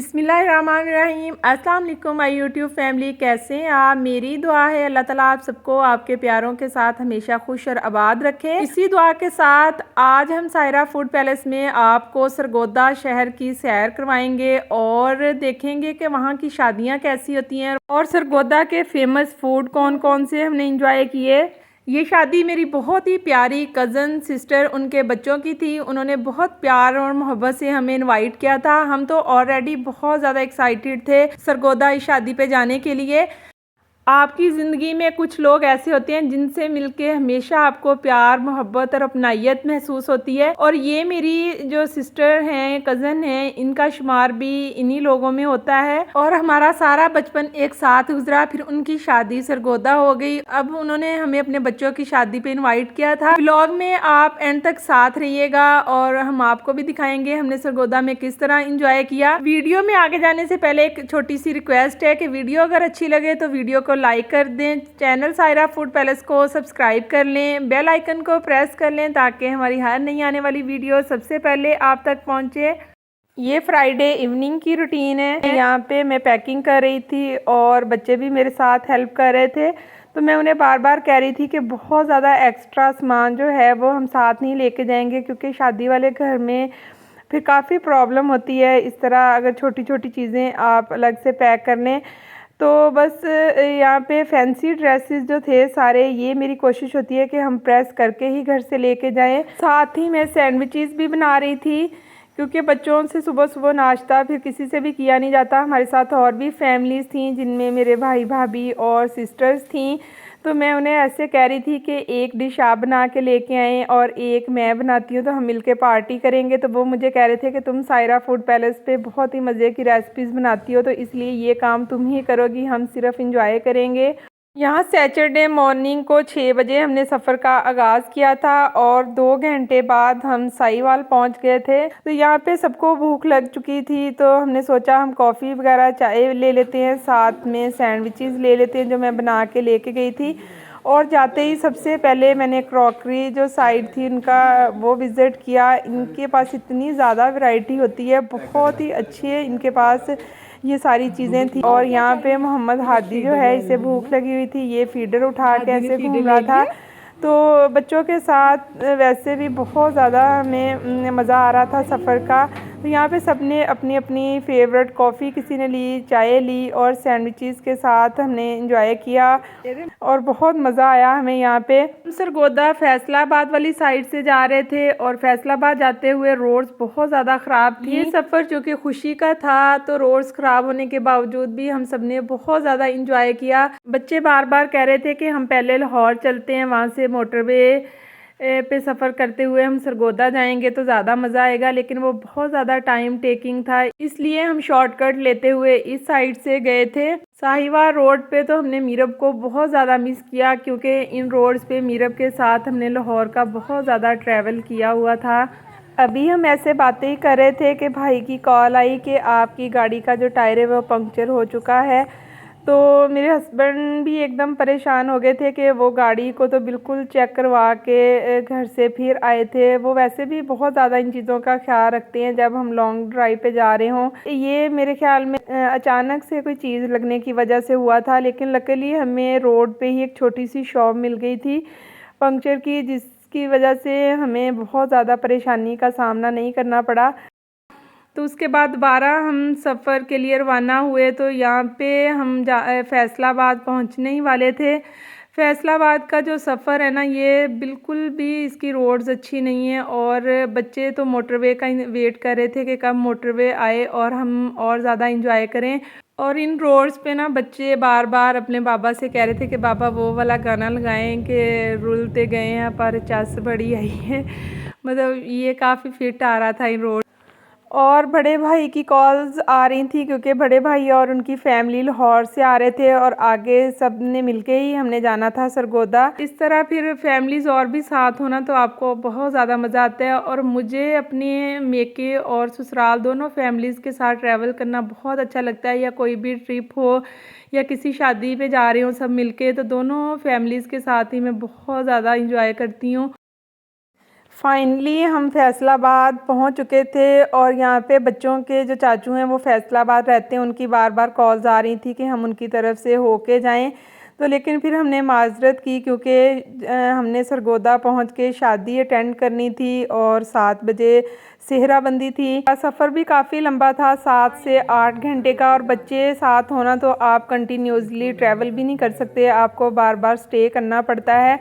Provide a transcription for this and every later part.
बिस्मिल्लाहिर्रहमानिर्रहीम। अस्सलाम वालेकुम माय यूट्यूब फैमिली, कैसे हैं आप। मेरी दुआ है अल्लाह ताला आप सबको आपके प्यारों के साथ हमेशा खुश और आबाद रखे। इसी दुआ के साथ आज हम सायरा फूड पैलेस में आपको सरगोदा शहर की सैर करवाएंगे और देखेंगे कि वहाँ की शादियाँ कैसी होती हैं और सरगोदा के फेमस फूड कौन कौन से हमने इंजॉय किए। ये शादी मेरी बहुत ही प्यारी कज़न सिस्टर उनके बच्चों की थी। उन्होंने बहुत प्यार और मोहब्बत से हमें इनवाइट किया था। हम तो ऑलरेडी बहुत ज़्यादा एक्साइटेड थे सरगोदा इस शादी पे जाने के लिए। आपकी ज़िंदगी में कुछ लोग ऐसे होते हैं जिनसे मिलके हमेशा आपको प्यार मोहब्बत और अपनायत महसूस होती है, और ये मेरी जो सिस्टर हैं, कज़न हैं, इनका शुमार भी इन्हीं लोगों में होता है। और हमारा सारा बचपन एक साथ गुजरा, फिर उनकी शादी सरगोदा हो गई। अब उन्होंने हमें अपने बच्चों की शादी पे इनवाइट किया था। व्लॉग में आप एंड तक साथ रहिएगा और हम आपको भी दिखाएंगे हमने सरगोदा में किस तरह इंजॉय किया। वीडियो में आगे जाने से पहले एक छोटी सी रिक्वेस्ट है कि वीडियो अगर अच्छी लगे तो वीडियो को लाइक कर दें, चैनल सायरा फूड पैलेस को सब्सक्राइब कर लें, बेल आइकन को प्रेस कर लें ताकि हमारी हर नई आने वाली वीडियो सबसे पहले आप तक पहुंचे। ये फ्राइडे इवनिंग की रूटीन है। यहाँ पे मैं पैकिंग कर रही थी और बच्चे भी मेरे साथ हेल्प कर रहे थे, तो मैं उन्हें बार बार कह रही थी कि बहुत ज़्यादा एक्स्ट्रा सामान जो है वो हम साथ नहीं लेके जाएंगे, क्योंकि शादी वाले घर में फिर काफ़ी प्रॉब्लम होती है इस तरह अगर छोटी छोटी चीज़ें आप अलग से पैक कर लें। तो बस यहाँ पे फैंसी ड्रेसेस जो थे सारे, ये मेरी कोशिश होती है कि हम प्रेस करके ही घर से लेके जाएं। साथ ही मैं सैंडविचेस भी बना रही थी, क्योंकि बच्चों से सुबह सुबह नाश्ता फिर किसी से भी किया नहीं जाता। हमारे साथ और भी फैमिलीज़ थी जिनमें मेरे भाई भाभी और सिस्टर्स थी, तो मैं उन्हें ऐसे कह रही थी कि एक डिश आप बना के लेके आएँ और एक मैं बनाती हूँ तो हम मिलके पार्टी करेंगे। तो वो मुझे कह रहे थे कि तुम सायरा फूड पैलेस पे बहुत ही मज़े की रेसिपीज़ बनाती हो, तो इसलिए ये काम तुम ही करोगी, हम सिर्फ इंजॉय करेंगे। यहाँ सैटरडे मॉर्निंग को 6 बजे हमने सफ़र का आगाज़ किया था और 2 घंटे बाद हम साहिवाल पहुँच गए थे। तो यहाँ पे सबको भूख लग चुकी थी, तो हमने सोचा हम कॉफ़ी वगैरह चाय ले लेते हैं, साथ में सैंडविचेस ले लेते हैं जो मैं बना के लेके गई थी। और जाते ही सबसे पहले मैंने क्रॉकरी जो साइड थी उनका वो विज़िट किया। इनके पास इतनी ज़्यादा वैरायटी होती है, बहुत ही अच्छी है इनके पास ये सारी चीज़ें थी। और यहाँ पे मोहम्मद हादी जो है, इसे भूख लगी हुई थी, ये फीडर उठा के ऐसे घूम रहा था। तो बच्चों के साथ वैसे भी बहुत ज़्यादा हमें मज़ा आ रहा था सफ़र का। तो यहाँ पे सबने अपनी अपनी फ़ेवरेट कॉफ़ी, किसी ने ली, चाय ली और सैंडविचेस के साथ हमने इंजॉय किया और बहुत मज़ा आया हमें यहाँ पे। सरगोदा फैसलाबाद वाली साइड से जा रहे थे और फैसलाबाद जाते हुए रोड्स बहुत ज़्यादा ख़राब थी। ये सफ़र जो कि खुशी का था, तो रोड्स ख़राब होने के बावजूद भी हम सब ने बहुत ज़्यादा इंजॉय किया। बच्चे बार बार कह रहे थे कि हम पहले लाहौर चलते हैं, वहाँ से मोटरवे पे सफ़र करते हुए हम सरगोदा जाएंगे तो ज़्यादा मज़ा आएगा, लेकिन वो बहुत ज़्यादा टाइम टेकिंग था, इसलिए हम शॉर्टकट लेते हुए इस साइड से गए थे। साहिवाल रोड पे तो हमने मीरब को बहुत ज़्यादा मिस किया, क्योंकि इन रोड्स पे मीरब के साथ हमने लाहौर का बहुत ज़्यादा ट्रैवल किया हुआ था। अभी हम ऐसे बातें ही कर रहे थे कि भाई की कॉल आई कि आपकी गाड़ी का जो टायर है वो पंक्चर हो चुका है। तो मेरे हस्बैंड भी एकदम परेशान हो गए थे कि वो गाड़ी को तो बिल्कुल चेक करवा के घर से फिर आए थे। वो वैसे भी बहुत ज़्यादा इन चीज़ों का ख्याल रखते हैं जब हम लॉन्ग ड्राइव पे जा रहे हों। ये मेरे ख्याल में अचानक से कोई चीज़ लगने की वजह से हुआ था, लेकिन लकीली हमें रोड पे ही एक छोटी सी शॉप मिल गई थी पंक्चर की, जिसकी वजह से हमें बहुत ज़्यादा परेशानी का सामना नहीं करना पड़ा। तो उसके बाद दोबारा हम सफ़र के लिए रवाना हुए। तो यहाँ पे हम फैसलाबाद पहुँचने ही वाले थे। फैसलाबाद का जो सफ़र है ना, ये बिल्कुल भी इसकी रोड्स अच्छी नहीं है और बच्चे तो मोटरवे का वेट कर रहे थे कि कब मोटरवे आए और हम और ज़्यादा इंजॉय करें। और इन रोड्स पे ना बच्चे बार बार अपने बाबा से कह रहे थे कि बाबा वो वाला गाना लगाएं कि रुलते गए हैं पर चस बड़ी आई है। मतलब ये काफ़ी फिट आ रहा था इन रोड। और बड़े भाई की कॉल्स आ रही थी, क्योंकि बड़े भाई और उनकी फैमिली लाहौर से आ रहे थे और आगे सब ने मिलके ही हमने जाना था सरगोदा। इस तरह फिर फैमिलीज़ और भी साथ होना तो आपको बहुत ज़्यादा मज़ा आता है। और मुझे अपने मेके और ससुराल दोनों फैमिलीज़ के साथ ट्रैवल करना बहुत अच्छा लगता है, या कोई भी ट्रिप हो या किसी शादी पे जा रहे हो सब मिलके, तो दोनों फैमिलीज़ के साथ ही मैं बहुत ज़्यादा इंजॉय करती हूँ। फाइनली हम फैसलाबाद पहुंच चुके थे और यहाँ पे बच्चों के जो चाचू हैं वो फैसलाबाद रहते हैं, उनकी बार बार कॉल्स आ रही थी कि हम उनकी तरफ से होके जाएं। तो लेकिन फिर हमने माजरत की क्योंकि हमने सरगोदा पहुंच के शादी अटेंड करनी थी और 7 बजे सेहराबंदी थी। सफ़र भी काफ़ी लंबा था, 7 से 8 घंटे का, और बच्चे साथ होना तो आप कंटिन्यूसली ट्रैवल भी नहीं कर सकते, आपको बार बार स्टे करना पड़ता है।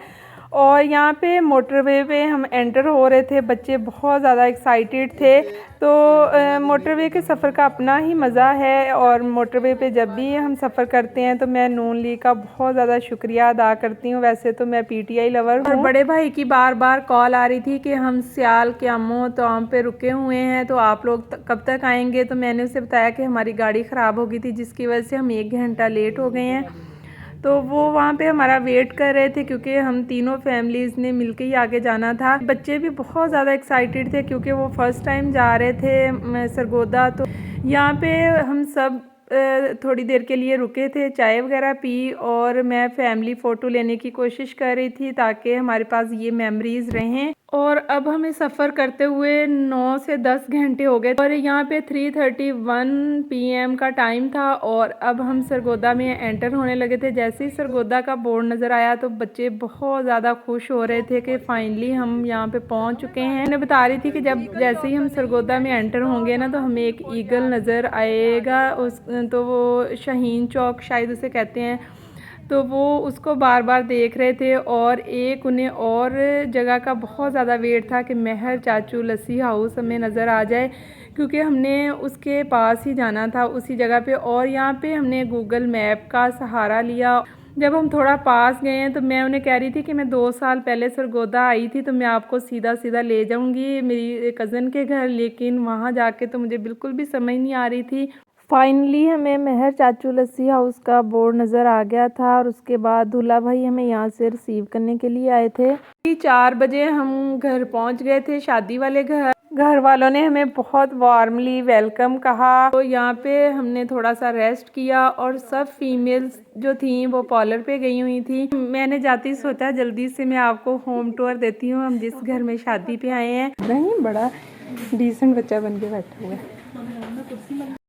और यहाँ पे मोटरवे पे हम एंटर हो रहे थे, बच्चे बहुत ज़्यादा एक्साइटेड थे। तो मोटरवे के सफ़र का अपना ही मज़ा है, और मोटरवे पे जब भी हम सफ़र करते हैं तो मैं नून लीग का बहुत ज़्यादा शुक्रिया अदा करती हूँ। वैसे तो मैं पीटीआई लवर हूँ। और बड़े भाई की बार बार कॉल आ रही थी कि हम सियाल क्यामो तोआम पे रुके हुए हैं, तो आप लोग कब तक आएंगे। तो मैंने उसे बताया कि हमारी गाड़ी ख़राब हो गई थी जिसकी वजह से हम 1 घंटा लेट हो गए हैं। तो वो वहाँ पे हमारा वेट कर रहे थे क्योंकि हम तीनों फैमिलीज़ ने मिलके ही आगे जाना था। बच्चे भी बहुत ज़्यादा एक्साइटेड थे क्योंकि वो फ़र्स्ट टाइम जा रहे थे सरगोदा। तो यहाँ पे हम सब थोड़ी देर के लिए रुके थे, चाय वगैरह पी, और मैं फैमिली फ़ोटो लेने की कोशिश कर रही थी ताकि हमारे पास ये मेमोरीज़ रहें। और अब हमें सफ़र करते हुए 9 से 10 घंटे हो गए और यहाँ पे 3:31 PM का टाइम था और अब हम सरगोदा में एंटर होने लगे थे। जैसे ही सरगोदा का बोर्ड नज़र आया तो बच्चे बहुत ज़्यादा खुश हो रहे थे कि फ़ाइनली हम यहाँ पे पहुँच चुके हैं। मैं बता रही थी कि जब जैसे ही हम सरगोदा में एंटर होंगे ना तो हमें एक ईगल नज़र आएगा, तो वो शाहीन चौक शायद उसे कहते हैं, तो वो उसको बार बार देख रहे थे। और एक उन्हें और जगह का बहुत ज़्यादा वेट था कि महर चाचू लस्सी हाउस हमें नज़र आ जाए, क्योंकि हमने उसके पास ही जाना था उसी जगह पे। और यहाँ पे हमने गूगल मैप का सहारा लिया। जब हम थोड़ा पास गए हैं तो मैं उन्हें कह रही थी कि मैं 2 साल पहले सरगोदा आई थी तो मैं आपको सीधा सीधा ले जाऊँगी मेरी कज़न के घर, लेकिन वहाँ जाके तो मुझे बिल्कुल भी समझ नहीं आ रही थी। फाइनली हमें महर चाचू लस्सी हाउस का बोर्ड नज़र आ गया था और उसके बाद दूल्हा भाई हमें यहाँ से रिसीव करने के लिए आए थे। 4 बजे हम घर पहुँच गए थे, शादी वाले घर। घर वालों ने हमें बहुत वार्मली वेलकम कहा। तो यहाँ पे हमने थोड़ा सा रेस्ट किया और सब फीमेल्स जो थी वो पार्लर पे गई हुई थी। मैंने जाते ही सोचा जल्दी से मैं आपको होम टूर देती हूँ हम जिस घर में शादी पे आए हैं। नहीं, बड़ा डिसेंट बच्चा बन के बैठा हुआ है।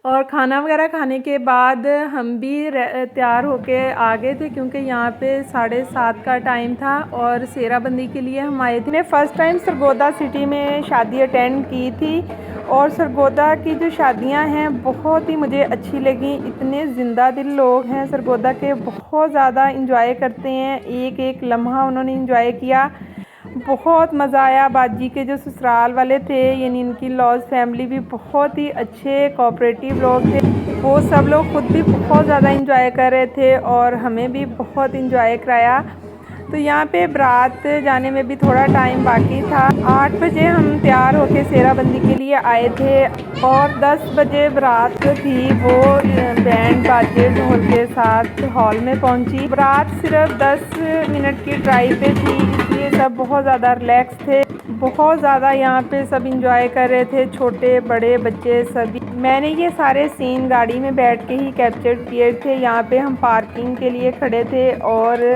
और खाना वगैरह खाने के बाद हम भी तैयार होके आ गए थे क्योंकि यहाँ पे 7:30 का टाइम था और सेहराबंदी के लिए हम आए थे। मैंने फ़र्स्ट टाइम सरगोदा सिटी में शादी अटेंड की थी और सरगोदा की जो शादियाँ हैं बहुत ही मुझे अच्छी लगी। इतने ज़िंदा दिल लोग हैं सरगोदा के, बहुत ज़्यादा इंजॉय करते हैं, एक एक लम्हा उन्होंने इंजॉय किया। बहुत मज़ा आया। बाजी के जो ससुराल वाले थे यानी इनकी लॉज फैमिली भी बहुत ही अच्छे कोऑपरेटिव लोग थे, वो सब लोग खुद भी बहुत ज़्यादा इंजॉय कर रहे थे और हमें भी बहुत इंजॉय कराया। तो यहाँ पे बारात जाने में भी थोड़ा टाइम बाकी था। 8 बजे हम तैयार होके सेहराबंदी के लिए आए थे और 10 बजे बारात जो थी वो बैंड बाजे ढोल के साथ हॉल में पहुँची। बारात सिर्फ 10 मिनट की ड्राइव पे थी, इसलिए सब बहुत ज़्यादा रिलैक्स थे। बहुत ज़्यादा यहाँ पे सब इंजॉय कर रहे थे, छोटे बड़े बच्चे सभी। मैंने ये सारे सीन गाड़ी में बैठ के ही कैप्चर किए थे। यहाँ पे हम पार्किंग के लिए खड़े थे और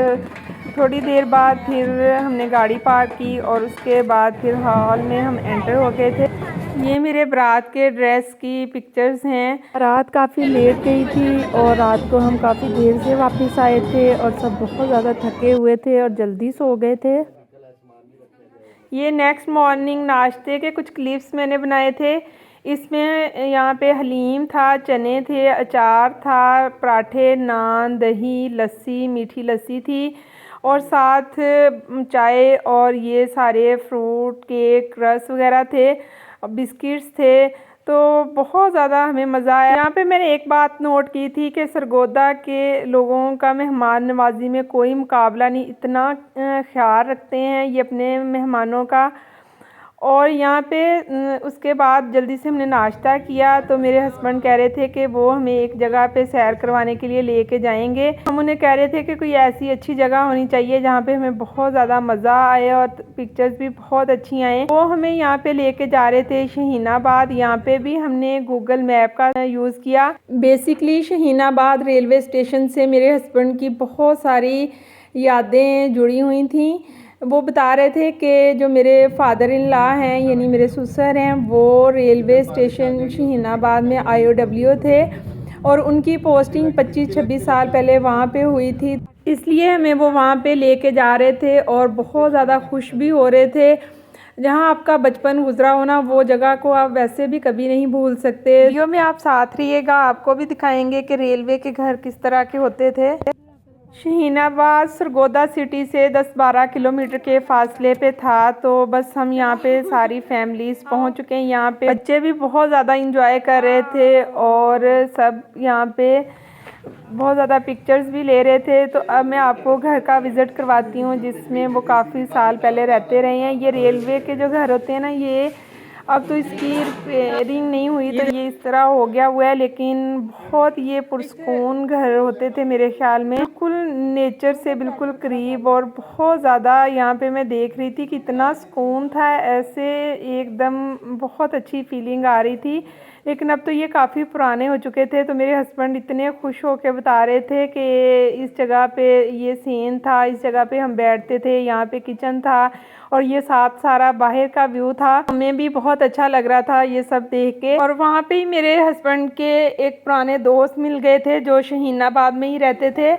थोड़ी देर बाद फिर हमने गाड़ी पार्क की और उसके बाद फिर हॉल में हम एंटर हो गए थे। ये मेरे बारात के ड्रेस की पिक्चर्स हैं। रात काफ़ी लेट गई थी और रात को हम काफ़ी देर से वापस आए थे और सब बहुत ज़्यादा थके हुए थे और जल्दी सो गए थे। ये नेक्स्ट मॉर्निंग नाश्ते के कुछ क्लिप्स मैंने बनाए थे। इसमें यहाँ पे हलीम था, चने थे, अचार था, पराठे, नान, दही, लस्सी, मीठी लस्सी थी और साथ चाय और ये सारे फ्रूट, केक, रस वगैरह थे, बिस्किट्स थे। तो बहुत ज़्यादा हमें मज़ा आया। यहाँ पे मैंने एक बात नोट की थी कि सरगोदा के लोगों का मेहमान नवाजी में कोई मुकाबला नहीं, इतना ख्याल रखते हैं ये अपने मेहमानों का। और यहाँ पे उसके बाद जल्दी से हमने नाश्ता किया तो मेरे हस्बैंड कह रहे थे कि वो हमें एक जगह पे सैर करवाने के लिए लेके जाएंगे। हम उन्हें कह रहे थे कि कोई ऐसी अच्छी जगह होनी चाहिए जहाँ पे हमें बहुत ज़्यादा मज़ा आए और पिक्चर्स भी बहुत अच्छी आए। वो हमें यहाँ पे लेके जा रहे थे शहीनाबाद। यहाँ पे भी हमने गूगल मैप का यूज़ किया। बेसिकली शहीनाबाद रेलवे स्टेशन से मेरे हस्बैंड की बहुत सारी यादें जुड़ी हुई थी। वो बता रहे थे कि जो मेरे फादर इन लॉ हैं यानी मेरे ससुर हैं वो रेलवे स्टेशन शहीनाबाद में IOW थे और उनकी पोस्टिंग 25-26 साल पहले वहाँ पे हुई थी, इसलिए हमें वो वहाँ पे लेके जा रहे थे और बहुत ज़्यादा खुश भी हो रहे थे। जहाँ आपका बचपन गुजरा हो ना, वो जगह को आप वैसे भी कभी नहीं भूल सकते। वीडियो में आप साथ रहिएगा, आपको भी दिखाएंगे कि रेलवे के घर किस तरह के होते थे। शहीनाबाद सरगोदा सिटी से 10-12 किलोमीटर के फासले पे था। तो बस हम यहाँ पे सारी फैमिलीज़ पहुँच चुके हैं। यहाँ पे बच्चे भी बहुत ज़्यादा इंजॉय कर रहे थे और सब यहाँ पे बहुत ज़्यादा पिक्चर्स भी ले रहे थे। तो अब मैं आपको घर का विज़िट करवाती हूँ जिसमें वो काफ़ी साल पहले रहते रहे हैं। ये रेलवे के जो घर होते हैं ना, ये अब तो इसकी रिपेयरिंग नहीं हुई तो ये इस तरह हो गया हुआ है, लेकिन बहुत ये पुरसकून घर होते थे मेरे ख्याल में, बिल्कुल नेचर से बिल्कुल करीब। और बहुत ज़्यादा यहाँ पे मैं देख रही थी कि इतना सुकून था, ऐसे एकदम बहुत अच्छी फीलिंग आ रही थी। लेकिन अब तो ये काफ़ी पुराने हो चुके थे। तो मेरे हस्बैंड इतने खुश होकर बता रहे थे कि इस जगह पे ये सीन था, इस जगह पे हम बैठते थे, यहाँ पे किचन था और ये साथ सारा बाहर का व्यू था। हमें भी बहुत अच्छा लग रहा था ये सब देख के। और वहाँ पे ही मेरे हस्बैंड के एक पुराने दोस्त मिल गए थे जो शहीनाबाद में ही रहते थे।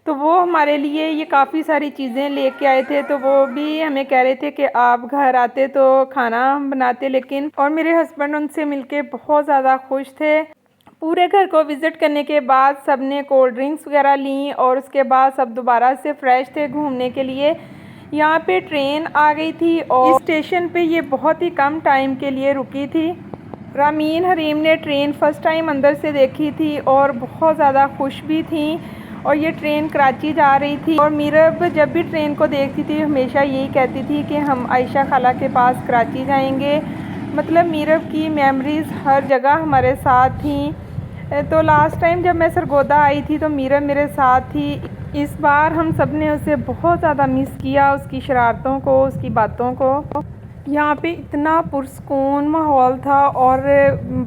तो वो हमारे लिए ये काफ़ी सारी चीज़ें लेके आए थे। तो वो भी हमें कह रहे थे कि आप घर आते तो खाना हम बनाते, लेकिन और मेरे हस्बैंड उनसे मिलके बहुत ज़्यादा खुश थे। पूरे घर को विज़िट करने के बाद सब ने कोल्ड ड्रिंक्स वगैरह ली और उसके बाद सब दोबारा से फ्रेश थे घूमने के लिए। यहाँ पे ट्रेन आ गई थी और स्टेशन पे ये बहुत ही कम टाइम के लिए रुकी थी। रामीन हरीम ने ट्रेन फ़र्स्ट टाइम अंदर से देखी थी और बहुत ज़्यादा खुश भी थी। और ये ट्रेन कराची जा रही थी और मीरब जब भी ट्रेन को देखती थी हमेशा यही कहती थी कि हम आयशा खाला के पास कराची जाएंगे। मतलब मीरब की मेमोरीज़ हर जगह हमारे साथ थी। तो लास्ट टाइम जब मैं सरगोदा आई थी तो मीरब मेरे साथ थी। इस बार हम सब ने उसे बहुत ज़्यादा मिस किया, उसकी शरारतों को, उसकी बातों को। यहाँ पे इतना पुरसकून माहौल था और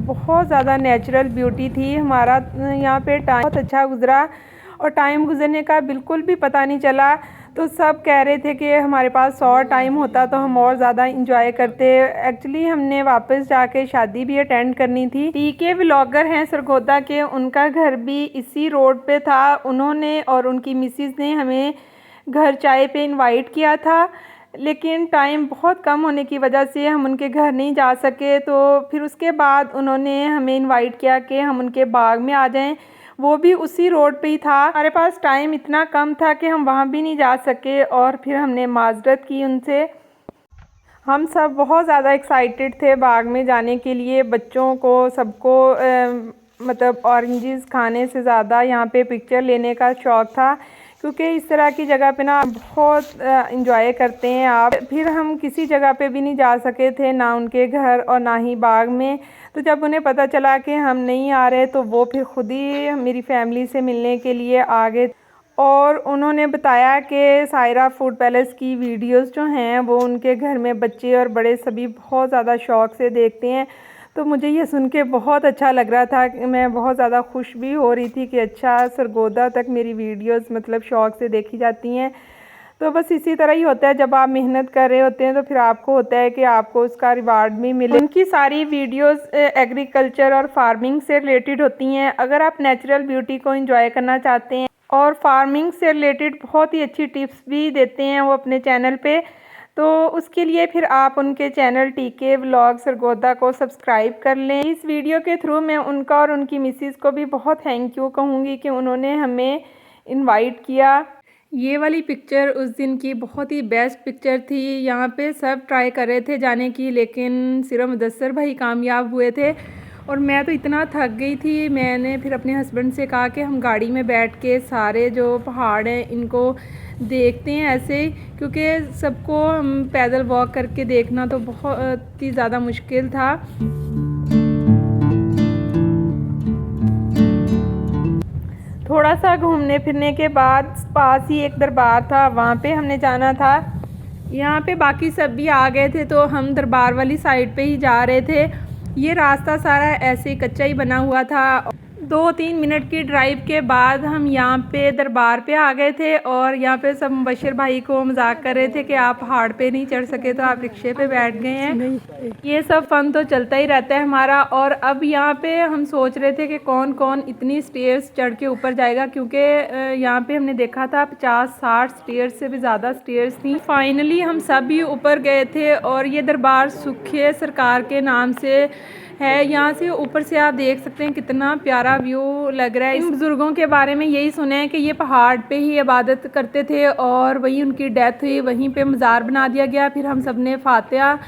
बहुत ज़्यादा नेचुरल ब्यूटी थी। हमारा यहाँ पे टाइम बहुत अच्छा गुजरा और टाइम गुजरने का बिल्कुल भी पता नहीं चला। तो सब कह रहे थे कि हमारे पास और टाइम होता तो हम और ज़्यादा इंजॉय करते। एक्चुअली हमने वापस जाके शादी भी अटेंड करनी थी। TK व्लॉगर हैं सरगोदा के, उनका घर भी इसी रोड पे था। उन्होंने और उनकी मिसेस ने हमें घर चाय पे इनवाइट किया था, लेकिन टाइम बहुत कम होने की वजह से हम उनके घर नहीं जा सके। तो फिर उसके बाद उन्होंने हमें इनवाइट किया कि हम उनके बाग में आ जाएं, वो भी उसी रोड पे ही था। हमारे पास टाइम इतना कम था कि हम वहाँ भी नहीं जा सके और फिर हमने माजरत की उनसे। हम सब बहुत ज़्यादा एक्साइटेड थे बाग में जाने के लिए। बच्चों को सबको मतलब ऑरेंजेस खाने से ज़्यादा यहाँ पे पिक्चर लेने का शौक़ था, क्योंकि इस तरह की जगह पे ना बहुत इंजॉय करते हैं आप। फिर हम किसी जगह पे भी नहीं जा सके थे, ना उनके घर और ना ही बाग में। तो जब उन्हें पता चला कि हम नहीं आ रहे तो वो फिर खुद ही मेरी फैमिली से मिलने के लिए आ गए और उन्होंने बताया कि सायरा फूड पैलेस की वीडियोस जो हैं वो उनके घर में बच्चे और बड़े सभी बहुत ज़्यादा शौक़ से देखते हैं। तो मुझे ये सुन के बहुत अच्छा लग रहा था, मैं बहुत ज़्यादा खुश भी हो रही थी कि अच्छा सरगोदा तक मेरी वीडियोस मतलब शौक़ से देखी जाती हैं। तो बस इसी तरह ही होता है, जब आप मेहनत कर रहे होते हैं तो फिर आपको होता है कि आपको उसका रिवार्ड भी मिले। उनकी सारी वीडियोस एग्रीकल्चर और फार्मिंग से रिलेटेड होती हैं। अगर आप नेचुरल ब्यूटी को एंजॉय करना चाहते हैं और फार्मिंग से रिलेटेड बहुत ही अच्छी टिप्स भी देते हैं वो अपने चैनल पे, तो उसके लिए फिर आप उनके चैनल TK व्लॉग सरगोदा को सब्सक्राइब कर लें। इस वीडियो के थ्रू मैं उनका और उनकी मिसेस को भी बहुत थैंक यू कहूँगी कि उन्होंने हमें इनवाइट किया। ये वाली पिक्चर उस दिन की बहुत ही बेस्ट पिक्चर थी। यहाँ पे सब ट्राई कर रहे थे जाने की, लेकिन सिर्फ मुदस्सर भाई कामयाब हुए थे और मैं तो इतना थक गई थी। मैंने फिर अपने हस्बैंड से कहा कि हम गाड़ी में बैठ के सारे जो पहाड़ हैं इनको देखते हैं ऐसे, क्योंकि सबको पैदल वॉक करके देखना तो बहुत ही ज़्यादा मुश्किल था। थोड़ा सा घूमने फिरने के बाद पास ही एक दरबार था, वहाँ पे हमने जाना था। यहाँ पे बाकी सब भी आ गए थे तो हम दरबार वाली साइड पे ही जा रहे थे। ये रास्ता सारा ऐसे कच्चा ही बना हुआ था। 2-3 मिनट की ड्राइव के बाद हम यहाँ पे दरबार पे आ गए थे और यहाँ पे सब मुबशर भाई को मजाक कर रहे थे कि आप पहाड़ पे नहीं चढ़ सके तो आप रिक्शे पे बैठ गए हैं। ये सब फन तो चलता ही रहता है हमारा। और अब यहाँ पे हम सोच रहे थे कि कौन कौन इतनी स्टेयर्स चढ़ के ऊपर जाएगा, क्योंकि यहाँ पे हमने देखा था 50-60 स्टेयर्स से भी ज़्यादा स्टेयर्स थी। फाइनली हम सब भी ऊपर गए थे और ये दरबार सुखे सरकार के नाम से है। यहाँ से ऊपर से आप देख सकते हैं कितना प्यारा व्यू लग रहा है। इन बुज़ुर्गों के बारे में यही सुना है कि ये पहाड़ पे ही इबादत करते थे और वहीं उनकी डेथ हुई, वहीं पे मज़ार बना दिया गया। फिर हम सब ने फातिहा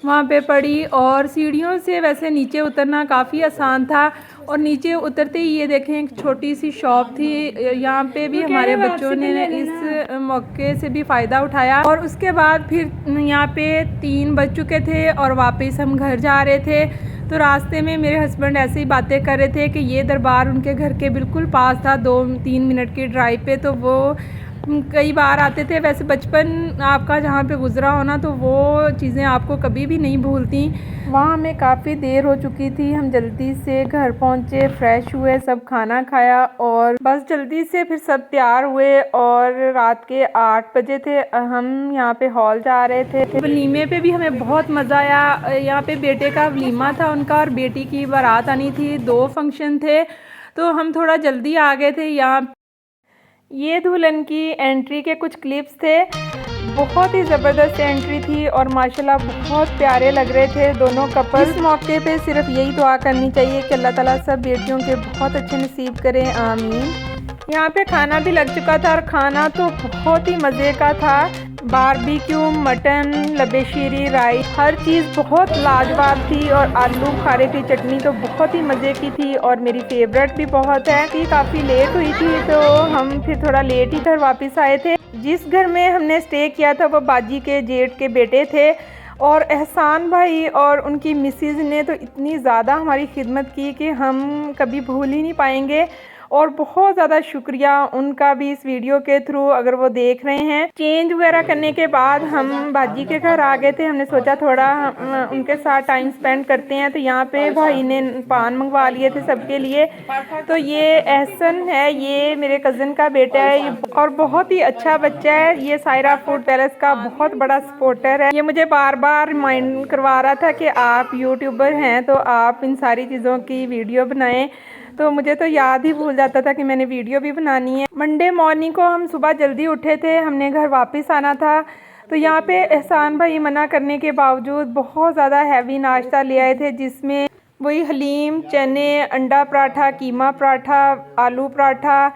वहाँ पे पड़ी और सीढ़ियों से वैसे नीचे उतरना काफ़ी आसान था। और नीचे उतरते ही ये देखें एक छोटी सी शॉप थी, यहाँ पे भी हमारे बच्चों ने इस मौके से भी फ़ायदा उठाया। और उसके बाद फिर यहाँ पे 3 बज चुके थे और वापस हम घर जा रहे थे। तो रास्ते में मेरे हस्बैंड ऐसे ही बातें कर रहे थे कि ये दरबार उनके घर के बिल्कुल पास था, 2-3 मिनट की ड्राइव पे। तो वो कई बार आते थे। वैसे बचपन आपका जहाँ पे गुजरा होना तो वो चीज़ें आपको कभी भी नहीं भूलती। वहाँ हमें काफ़ी देर हो चुकी थी, हम जल्दी से घर पहुँचे, फ्रेश हुए, सब खाना खाया और बस जल्दी से फिर सब तैयार हुए। और रात के 8 बजे थे, हम यहाँ पे हॉल जा रहे थे। वलीमे पे भी हमें बहुत मज़ा आया। यहाँ पे बेटे का वलीमा था उनका और बेटी की बारात आनी थी, 2 फंक्शन थे तो हम थोड़ा जल्दी आ गए थे। यहाँ ये दुल्हन की एंट्री के कुछ क्लिप्स थे, बहुत ही ज़बरदस्त एंट्री थी और माशाल्लाह बहुत प्यारे लग रहे थे दोनों कपल। इस मौके पे सिर्फ यही दुआ करनी चाहिए कि अल्लाह ताला सब बेटियों के बहुत अच्छे नसीब करें, आमीन। यहाँ पे खाना भी लग चुका था और खाना तो बहुत ही मज़े का था। बारबेक्यू, मटन, लबेशीरी, राइस, हर चीज़ बहुत लाजवाब थी। और आलू बुखारे की चटनी तो बहुत ही मज़े की थी और मेरी फेवरेट भी बहुत है। कि काफ़ी लेट हुई थी तो हम फिर थोड़ा लेट ही घर वापस आए थे। जिस घर में हमने स्टे किया था वो बाजी के जेठ के बेटे थे और एहसान भाई और उनकी मिसेज़ ने तो इतनी ज़्यादा हमारी खिदमत की कि हम कभी भूल ही नहीं पाएंगे। और बहुत ज़्यादा शुक्रिया उनका भी इस वीडियो के थ्रू, अगर वो देख रहे हैं। चेंज वगैरह करने के बाद हम बाजी के घर आ गए थे। हमने सोचा थोड़ा उनके साथ टाइम स्पेंड करते हैं। तो यहाँ पे भाई ने पान मंगवा लिए थे सबके लिए। तो ये एहसन है, ये मेरे कज़न का बेटा है ये और बहुत ही अच्छा बच्चा है। ये सायरा फूड पैलेस का बहुत बड़ा सपोर्टर है। ये मुझे बार बार रिमाइंड करवा रहा था कि आप यूट्यूबर हैं तो आप इन सारी चीज़ों की वीडियो बनाएं। तो मुझे तो याद ही भूल जाता था कि मैंने वीडियो भी बनानी है। मंडे मॉर्निंग को हम सुबह जल्दी उठे थे, हमने घर वापस आना था। तो यहाँ पे एहसान भाई मना करने के बावजूद बहुत ज़्यादा हैवी नाश्ता ले आए थे, जिसमें वही हलीम, चने, अंडा पराठा, कीमा पराठा, आलू पराठा,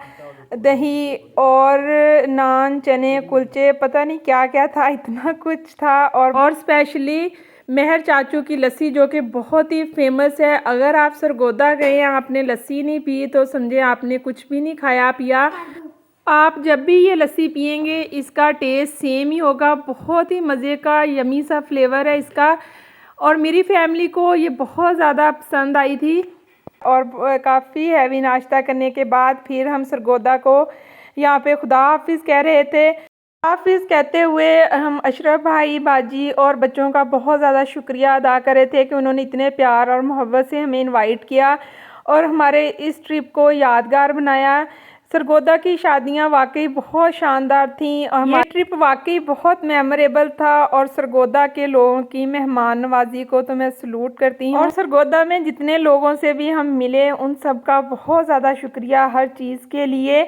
दही और नान, चने, कुलचे, पता नहीं क्या क्या था, इतना कुछ था। और स्पेशली मेहर चाचू की लस्सी जो कि बहुत ही फेमस है। अगर आप सरगोदा गए हैं, आपने लस्सी नहीं पी तो समझे आपने कुछ भी नहीं खाया पिया। आप जब भी ये लस्सी पियेंगे इसका टेस्ट सेम ही होगा। बहुत ही मज़े का यमी सा फ्लेवर है इसका और मेरी फैमिली को ये बहुत ज़्यादा पसंद आई थी। और काफ़ी हैवी नाश्ता करने के बाद फिर हम सरगोदा को यहाँ पे खुदा हाफिज़ कह रहे थे। हाफिज़ कहते हुए हम अशरफ भाई, बाजी और बच्चों का बहुत ज़्यादा शुक्रिया अदा कर रहे थे कि उन्होंने इतने प्यार और मोहब्बत से हमें इनवाइट किया और हमारे इस ट्रिप को यादगार बनाया। सरगोदा की शादियां वाकई बहुत शानदार थीं और हमारा ट्रिप वाकई बहुत मेमोरेबल था। और सरगोदा के लोगों की मेहमान नवाजी को तो मैं सलूट करती हूँ। और सरगोदा में जितने लोगों से भी हम मिले उन सब का बहुत ज़्यादा शुक्रिया हर चीज़ के लिए।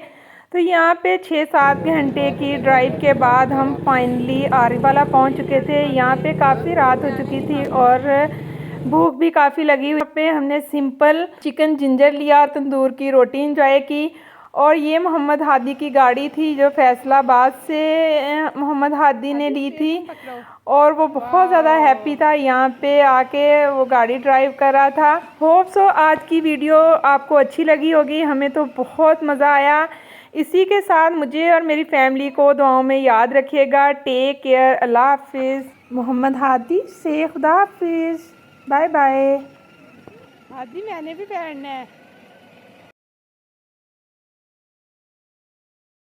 तो यहाँ पे 6-7 घंटे की ड्राइव के बाद हम फाइनली आरिवाला पहुँच चुके थे। यहाँ पे काफ़ी रात हो चुकी थी और भूख भी काफ़ी लगी हुई। पे हमने सिंपल चिकन जिंजर लिया, तंदूर की रोटी इंजॉय की। और ये मोहम्मद हादी की गाड़ी थी जो फैसलाबाद से मोहम्मद हादी ने ली थी और वो बहुत ज़्यादा हैप्पी था यहाँ पे आके, वो गाड़ी ड्राइव कर रहा था। होप सो आज की वीडियो आपको अच्छी लगी होगी, हमें तो बहुत मज़ा आया। इसी के साथ मुझे और मेरी फैमिली को दुआओं में याद रखिएगा। टेक केयर, अल्लाह हाफिज़। मोहम्मद हादी से खुदा हाफिज़, बाय बाय। हादी मैंने भी पहनना है।